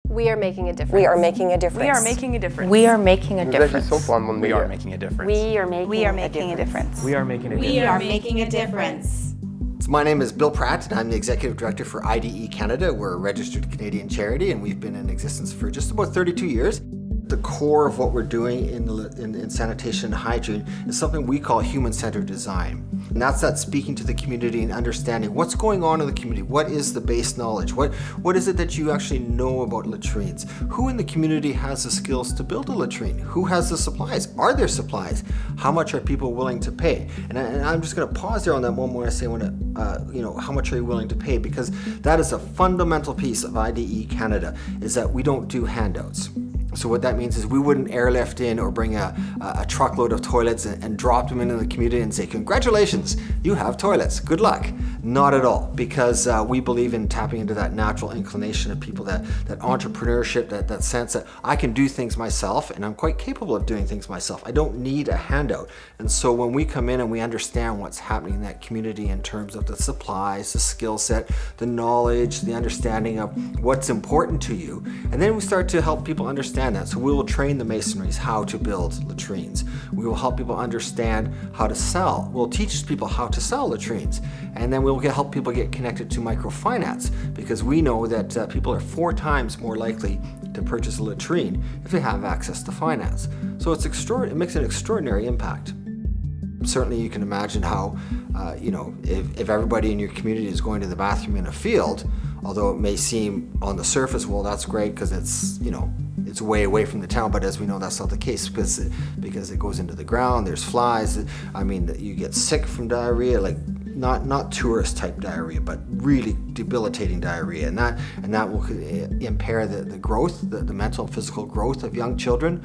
We are making a difference. We are making a difference. We are making a difference. We are making a difference. so fun when we are making a difference. We are making a difference. We are making a difference. We are making a difference. My name is Bill Pratt, and I'm the Executive Director for iDE Canada. We're a registered Canadian charity, and we've been in existence for just about 32 years. The core of what we're doing in sanitation and hygiene is something we call human-centered design. And that's that speaking to the community and understanding what's going on in the community. What is the base knowledge? What is it that you actually know about latrines? Who in the community has the skills to build a latrine? Who has the supplies? Are there supplies? How much are people willing to pay? And I'm just going to pause there on that one when I say, how much are you willing to pay? Because that is a fundamental piece of iDE Canada, is that we don't do handouts. So what that means is we wouldn't airlift in or bring a truckload of toilets and drop them into the community and say, congratulations, you have toilets, good luck. Not at all, because we believe in tapping into that natural inclination of people, that entrepreneurship, that sense that I can do things myself and I'm quite capable of doing things myself. I don't need a handout. And so when we come in and we understand what's happening in that community in terms of the supplies, the skill set, the knowledge, the understanding of what's important to you, and then we start to help people understand that. So we will train the masonries how to build latrines. We will help people understand how to sell. We'll teach people how to sell latrines. And then we'll help people get connected to microfinance, because we know that people are 4 times more likely to purchase a latrine if they have access to finance. So it makes an extraordinary impact. Certainly you can imagine how, if everybody in your community is going to the bathroom in a field, although it may seem on the surface, well, that's great because it's way away from the town, but as we know, that's not the case because it goes into the ground, there's flies. I mean, you get sick from diarrhea, like not tourist type diarrhea, but really debilitating diarrhea, and that will impair the growth, the mental and physical growth of young children,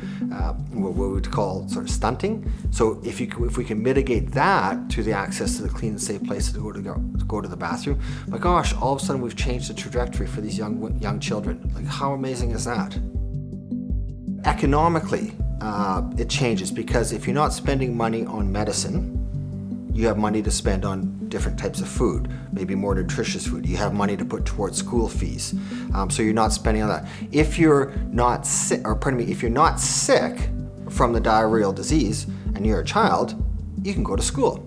what we would call sort of stunting. So if we can mitigate that through the access to the clean and safe place to go to the bathroom, my gosh, all of a sudden we've changed the trajectory for these young children. Like, how amazing is that? Economically, it changes, because if you're not spending money on medicine, you have money to spend on different types of food, maybe more nutritious food. You have money to put towards school fees. So you're not spending on that. If you're not sick, if you're not sick from the diarrheal disease and you're a child, you can go to school.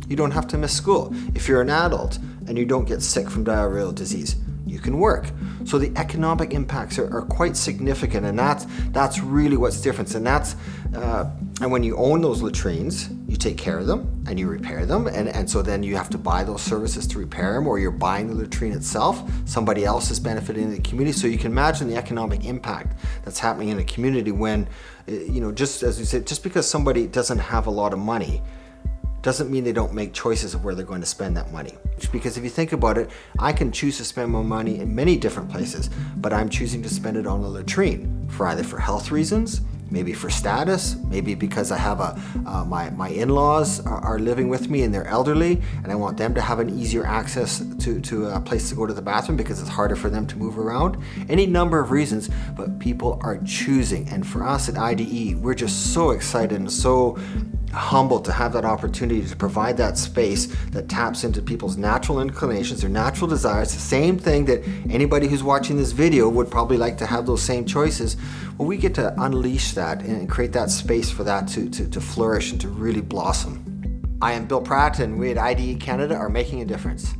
You don't have to miss school. If you're an adult and you don't get sick from diarrheal disease, you can work. So the economic impacts are quite significant, and that's really what's different. And when you own those latrines, you take care of them and you repair them, and so then you have to buy those services to repair them, or you're buying the latrine itself. Somebody else is benefiting the community. So you can imagine the economic impact that's happening in a community when, just as you said, just because somebody doesn't have a lot of money doesn't mean they don't make choices of where they're going to spend that money. Because if you think about it, I can choose to spend my money in many different places, but I'm choosing to spend it on a latrine for either for health reasons, maybe for status, maybe because I have my in-laws are living with me and they're elderly, and I want them to have an easier access to a place to go to the bathroom because it's harder for them to move around. Any number of reasons, but people are choosing. And for us at iDE, we're just so excited and so humbled to have that opportunity to provide that space that taps into people's natural inclinations, their natural desires, the same thing that anybody who's watching this video would probably like to have those same choices. Well, we get to unleash that and create that space for that to flourish and to really blossom. I am Bill Pratt, and we at iDE Canada are making a difference.